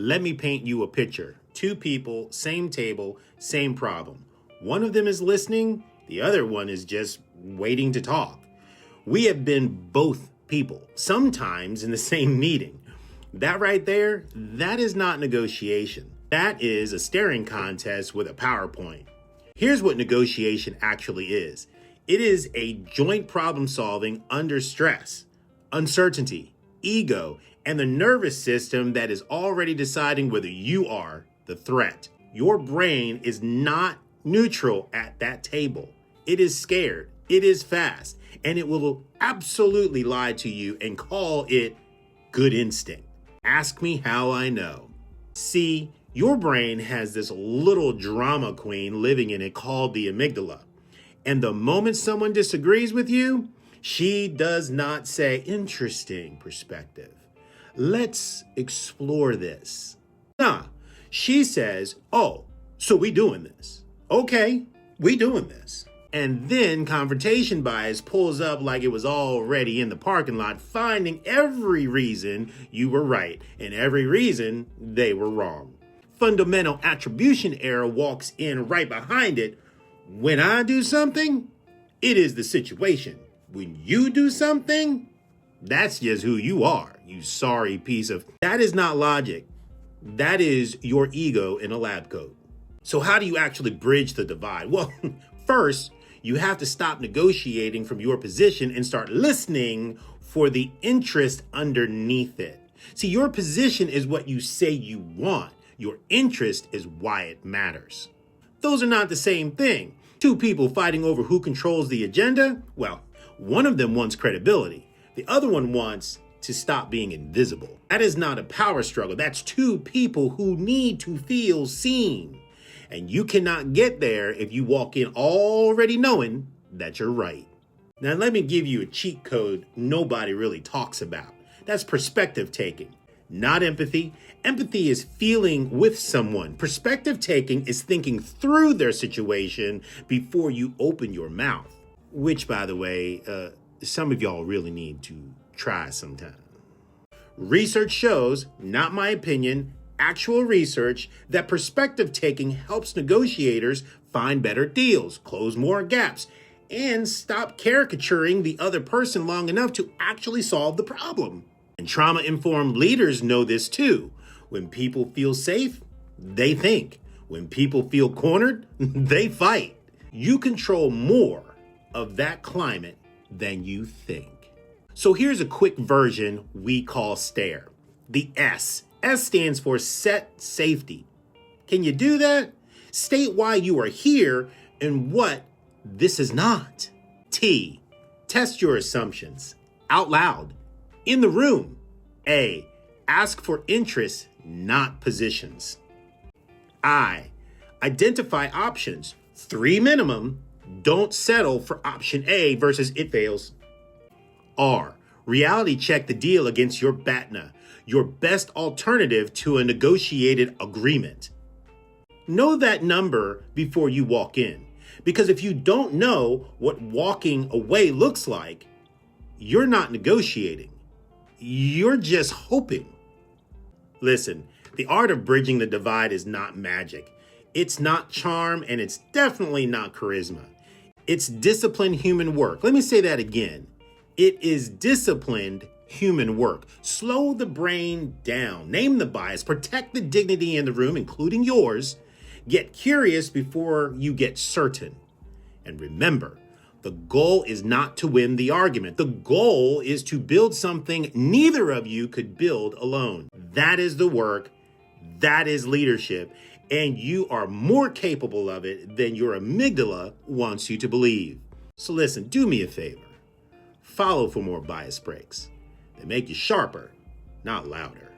Let me paint you a picture. Two people, same table, same problem. One of them is listening, the other one is just waiting to talk. We have been both people, sometimes in the same meeting. That right there, that is not negotiation. That is a staring contest with a PowerPoint. Here's what negotiation actually is. It is a joint problem solving under stress, uncertainty, ego, and the nervous system that is already deciding whether you are the threat. Your brain is not neutral at that table. It is scared, it is fast, and it will absolutely lie to you and call it good instinct. Ask me how I know. See, your brain has this little drama queen living in it called the amygdala. And the moment someone disagrees with you, she does not say, interesting perspective. Let's explore this. Nah, she says, oh, so we doing this. Okay, we doing this. And then confrontation bias pulls up like it was already in the parking lot, finding every reason you were right and every reason they were wrong. Fundamental attribution error walks in right behind it. When I do something, it is the situation. When you do something, that's just who you are, you sorry piece of... That is not logic. That is your ego in a lab coat. So how do you actually bridge the divide? Well, first, you have to stop negotiating from your position and start listening for the interest underneath it. See, your position is what you say you want. Your interest is why it matters. Those are not the same thing. Two people fighting over who controls the agenda? Well, one of them wants credibility. The other one wants to stop being invisible. That is not a power struggle. That's two people who need to feel seen. And you cannot get there if you walk in already knowing that you're right. Now, let me give you a cheat code nobody really talks about. That's perspective taking, not empathy. Empathy is feeling with someone. Perspective taking is thinking through their situation before you open your mouth, which, by the way, some of y'all really need to try sometime. Research shows, not my opinion, actual research, that perspective taking helps negotiators find better deals, close more gaps, and stop caricaturing the other person long enough to actually solve the problem. And trauma-informed leaders know this too. When people feel safe, they think. When people feel cornered, they fight. You control more of that climate than you think. So here's a quick version we call S.T.A.I.R. The S. S stands for set safety. Can you do that? State why you are here and what this is not. T. Test your assumptions. Out loud. In the room. A. Ask for interest, not positions. I. Identify options. 3 minimum. Don't settle for option A versus it fails. R. Reality check the deal against your BATNA, your best alternative to a negotiated agreement. Know that number before you walk in, because if you don't know what walking away looks like, you're not negotiating. You're just hoping. Listen, the art of bridging the divide is not magic. It's not charm, and it's definitely not charisma. It's disciplined human work. Let me say that again. It is disciplined human work. Slow the brain down. Name the bias. Protect the dignity in the room, including yours. Get curious before you get certain. And remember, the goal is not to win the argument. The goal is to build something neither of you could build alone. That is the work. That is leadership. And you are more capable of it than your amygdala wants you to believe. So listen, do me a favor. Follow for more bias breaks. They make you sharper, not louder.